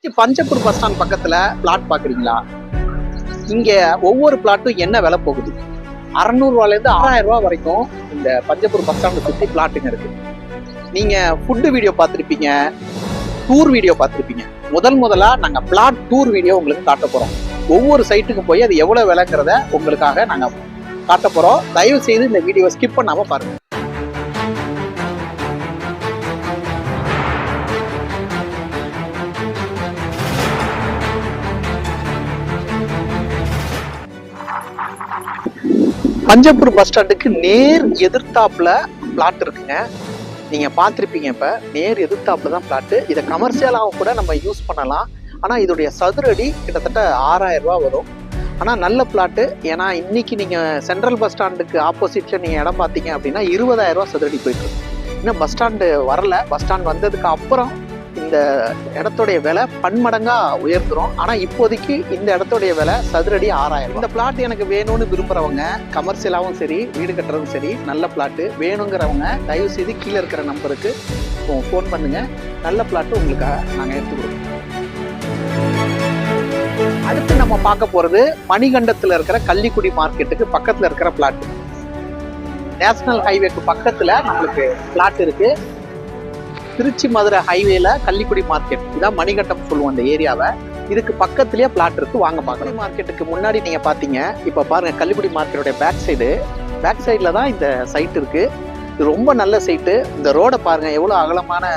Panjappur bus stand பக்கத்துல plot பாக்குறீங்களா? இங்க ஒவ்வொரு பிளாட்டும் என்ன விலை போகுது? 600 ரூபாயிலிருந்து 6000 ரூபாய் வரைக்கும் இந்த பஞ்சப்பூர் பஸ் ஸ்டாண்டை சுற்றி பிளாட்டுங்க இருக்கு. நீங்க ஃபுட்டு வீடியோ பார்த்துருப்பீங்க, டூர் வீடியோ பார்த்துருப்பீங்க. முதலா நாங்க பிளாட் டூர் வீடியோ உங்களுக்கு காட்ட போறோம். ஒவ்வொரு சைட்டுக்கு போய் அது எவ்வளவு விலைங்கிறத உங்களுக்காக நாங்க காட்ட போறோம். தயவு செய்து இந்த வீடியோ ஸ்கிப் பண்ணாம பாருங்க. பஞ்சப்பூர் பஸ் ஸ்டாண்டுக்கு நேர் எதிர்த்தாப்புல பிளாட் இருக்குங்க. நீங்க பார்த்துருப்பீங்க. இப்ப நேர் எதிர்த்தாப்புல தான் பிளாட்டு. இதை கமர்ஷியலாகவும் கூட நம்ம யூஸ் பண்ணலாம். ஆனா இதோடைய சதுரடி கிட்டத்தட்ட 6000 ரூபாய் வரும். ஆனா நல்ல பிளாட்டு. ஏன்னா இன்னைக்கு நீங்க சென்ட்ரல் பஸ் ஸ்டாண்டுக்கு ஆப்போசிட்ல நீங்க இடம் பார்த்தீங்க அப்படின்னா 20000 ரூபாய் சதுரடி போயிட்டு இருக்கு. இன்னும் பஸ் ஸ்டாண்டு வரல. பஸ் ஸ்டாண்ட் வந்ததுக்கு அப்புறம் இந்த இடத்துடைய விலை பன்மடங்கா உயர்த்துறோம். ஆனா இப்போதைக்கு இந்த இடத்துடைய விலை சதுரடி 6000. இந்த பிளாட் எனக்கு வேணும்னு விரும்புறவங்க, கமர்ஷியலாவும் சரி, வீடு கட்டுறதும் சரி, நல்ல பிளாட்டு வேணுங்கிறவங்க தயவு செய்து கீழே இருக்கிற நம்பருக்கு ஃபோன் பண்ணுங்க. நல்ல பிளாட்டு உங்களுக்காக நாங்கள் எடுத்து கொடுப்போம். அடுத்து நம்ம பார்க்க போறது மணிகண்டத்துல இருக்கிற கள்ளிக்குடி மார்க்கெட்டுக்கு பக்கத்துல இருக்கிற பிளாட். நேஷனல் ஹைவேக்கு பக்கத்துல நம்மளுக்கு பிளாட் இருக்கு. திருச்சி மதுரை ஹைவேல கள்ளிக்குடி மார்க்கெட், இதான் மணிகண்டம் சொல்லுவோம் அந்த ஏரியாவை. இதுக்கு பக்கத்துலயே பிளாட் இருக்கு. வாங்க பார்க்கலாம். மார்க்கெட்டுக்கு முன்னாடி நீங்க பாத்தீங்க, இப்ப பாருங்க கள்ளிக்குடி மார்க்கெட்டோட பேக் சைடுல தான் இந்த சைட் இருக்கு. இது ரொம்ப நல்ல சைட்டு. இந்த ரோட பாருங்க எவ்வளவு அகலமான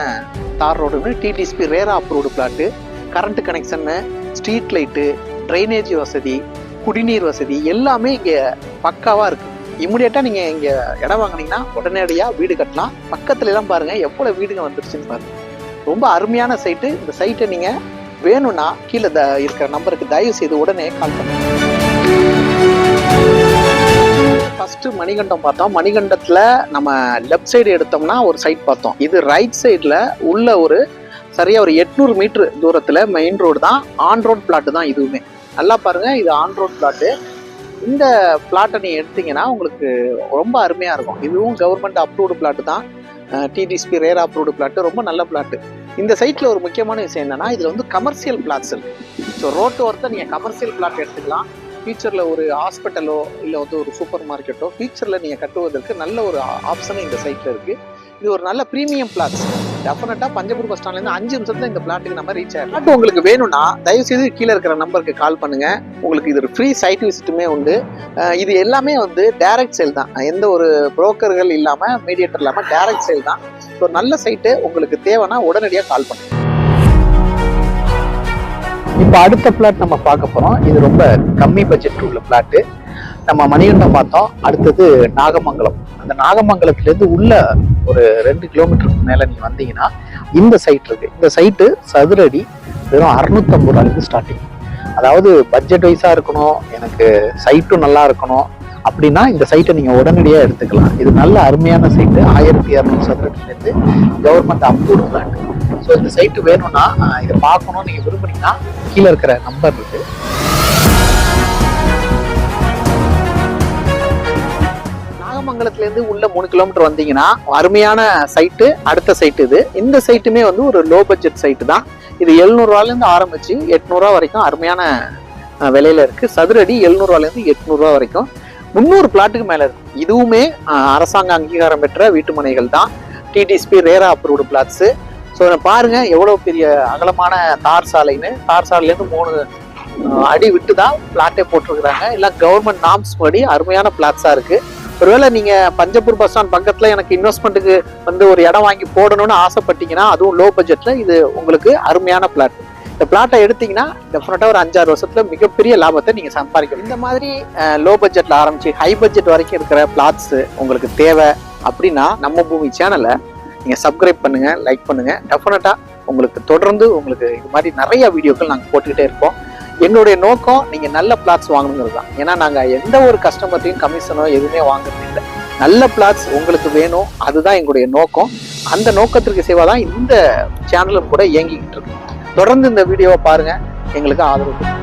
தார் ரோடுன்னு. DTCP RERA approved plot. Current கனெக்ஷன்னு, ஸ்ட்ரீட் லைட்டு, ட்ரைனேஜ் வசதி, குடிநீர் வசதி எல்லாமே இங்க பக்காவா இருக்கு. இம்மிடியட்டா நீங்க இங்க இடம் வாங்கினீங்கன்னா உடனடியா வீடு கட்டலாம். பக்கத்துல எல்லாம் பாருங்க எவ்வளவு வீடுங்க வந்துருச்சுன்னு பாருங்க. ரொம்ப அருமையான சைட்டு. இந்த சைட்டை நீங்க வேணும்னா கீழே இருக்கிற நம்பருக்கு தயவு செய்து உடனே கால் பண்ணுங்க. ஃபர்ஸ்ட் மணிகண்டம் பார்த்தோம். மணிகண்டத்துல நம்ம லெஃப்ட் சைடு எடுத்தோம்னா ஒரு சைட் பார்த்தோம். இது ரைட் சைட்ல உள்ள ஒரு சரியா ஒரு 800 மீட்டர் தூரத்துல மெயின் ரோடு தான். ஆன் ரோட் பிளாட் தான் இதுவுமே. நல்லா பாருங்க, இது ஆன் ரோட் பிளாட்டு. இந்த பிளாட்டை நீ எடுத்தீங்கன்னா உங்களுக்கு ரொம்ப அருமையா இருக்கும். இதுவும் கவர்மெண்ட் அப்ரூவ்டு பிளாட்டு தான். DDSP RERA approved plot. ரொம்ப நல்ல பிளாட்டு. இந்த சைட்ல ஒரு முக்கியமான விஷயம் என்னன்னா, இதுல வந்து கமர்ஷியல் பிளாட்ஸ் இருக்கு. ஸோ ரோட்டு ஓரத்தை நீங்க கமர்ஷியல் பிளாட் எடுத்துக்கலாம். ஃபியூச்சர்ல ஒரு ஹாஸ்பிட்டலோ இல்லை வந்து ஒரு சூப்பர் மார்க்கெட்டோ ஃபியூச்சர்ல நீங்க கட்டுவதற்கு நல்ல ஒரு ஆப்ஷன் இந்த சைட்ல இருக்கு. இது ஒரு நல்ல ப்ரீமியம் பிளாட்ஸ். டெஃபினட்டா பஞ்சப்பூர் பஸ் ஸ்டாண்ட்ல இருந்து 5 நிமிஷத்துல இந்த பிளாட்டுக்கு நம்ம ரீச் ஆயிடும். உங்களுக்கு வேணும்னா தயவு செய்து கீழே இருக்கிற நம்பருக்கு கால் பண்ணுங்க. உங்களுக்கு இது ஒரு ஃப்ரீ சைட் விசிட்டுமே உண்டு. இது எல்லாமே வந்து டைரக்ட் சேல் தான். எந்த ஒரு புரோக்கர்கள் இல்லாம, மீடியேட்டர் இல்லாம டைரக்ட் சேல் தான். ஸோ நல்ல சைட்டு உங்களுக்கு தேவைன்னா உடனடியாக கால் பண்ணுங்க. இப்போ அடுத்த பிளாட் நம்ம பார்க்க போறோம். இது ரொம்ப கம்மி பட்ஜெட் உள்ள பிளாட்டு. நம்ம மணிகண்டம் பார்த்தோம். அடுத்தது நாகமங்கலம். அந்த நாகமங்கலத்திலேருந்து உள்ள ஒரு 2 கிலோமீட்டருக்கு மேல நீங்க வந்தீங்கன்னா இந்த சைட் இருக்கு. இந்த சைட்டு சதுரடி வெறும் 650 ரூபாயிலிருந்து ஸ்டார்டிங். அதாவது பட்ஜெட் வைஸா இருக்கணும், எனக்கு சைட்டும் நல்லா இருக்கணும் அப்படின்னா இந்த சைட்டை நீங்க உடனடியா எடுத்துக்கலாம். இது நல்ல அருமையான சைட்டு. 1200 சதுரடியிலேருந்து கவர்மெண்ட் அப்ரூவ்டு பிளாட். ஸோ இந்த சைட்டு வேணும்னா இதை பார்க்கணும்னு நீங்க விரும்புனீங்கன்னா கீழே இருக்கிற நம்பர் இருக்கு. நாகமங்கலத்திலேருந்து உள்ள 3 கிலோமீட்டர் வந்தீங்கன்னா அருமையான சைட்டு. அடுத்த சைட்டு இது. இந்த சைட்டுமே வந்து ஒரு லோ பட்ஜெட் சைட்டு தான். இது 700 ரூபாயிலேருந்து ஆரம்பிச்சு 800 ரூபா வரைக்கும் அருமையான விலையில இருக்கு. சதுரடி 700 ரூபாயிலேருந்து 800 ரூபா வரைக்கும் 300 பிளாட்டுக்கு மேல இருக்கு. இதுவுமே அரசாங்க அங்கீகாரம் பெற்ற வீட்டுமனைகள் தான். DDSP RERA approved plots. So பாருங்க எவ்வளவு பெரிய அகலமான தார் சாலைன்னு. தார் சாலையிலேருந்து 3 அடி விட்டு தான் பிளாட்டே போட்டிருக்கிறாங்க. எல்லாம் கவர்மெண்ட் நார்ம்ஸ் படி அருமையான பிளாட்ஸா இருக்கு. ஒருவேளை நீங்க பஞ்சப்பூர் பஸ் ஸ்டாண்ட் பக்கத்துல எனக்கு இன்வெஸ்ட்மெண்ட்டுக்கு வந்து ஒரு இடம் வாங்கி போடணும்னு ஆசைப்பட்டீங்கன்னா, அதுவும் லோ பட்ஜெட்ல இது உங்களுக்கு அருமையான பிளாட். இந்த பிளாட்டை எடுத்தீங்கன்னா டெஃபினட்டா ஒரு 5-6 வருஷத்துல மிகப்பெரிய லாபத்தை நீங்க சம்பாதிக்கணும். இந்த மாதிரி லோ பட்ஜெட்ல ஆரம்பிச்சு ஹை பட்ஜெட் வரைக்கும் இருக்கிற பிளாட்ஸ் உங்களுக்கு தேவை அப்படின்னா நம்ம பூமி சேனலை நீங்க சப்ஸ்கிரைப் பண்ணுங்க, லைக் பண்ணுங்க. டெஃபினட்டா உங்களுக்கு தொடர்ந்து உங்களுக்கு இது மாதிரி நிறைய வீடியோக்கள் நாங்கள் போட்டுக்கிட்டே இருப்போம். எங்களுடைய நோக்கம் நீங்க நல்ல பிளாட்ஸ் வாங்கணுங்கிறது தான். ஏன்னா நாங்க எந்த ஒரு கஸ்டமர்ட்டையும் கமிஷனோ எதுவுமே வாங்குறது இல்லை. நல்ல பிளாட்ஸ் உங்களுக்கு வேணும், அதுதான் எங்களுடைய நோக்கம். அந்த நோக்கத்திற்கு சேவை தான் இந்த சேனலும் கூட இயங்கிக்கிட்டு இருக்கு. தொடர்ந்து இந்த வீடியோவை பாருங்க, எங்களுக்கு ஆதரவு.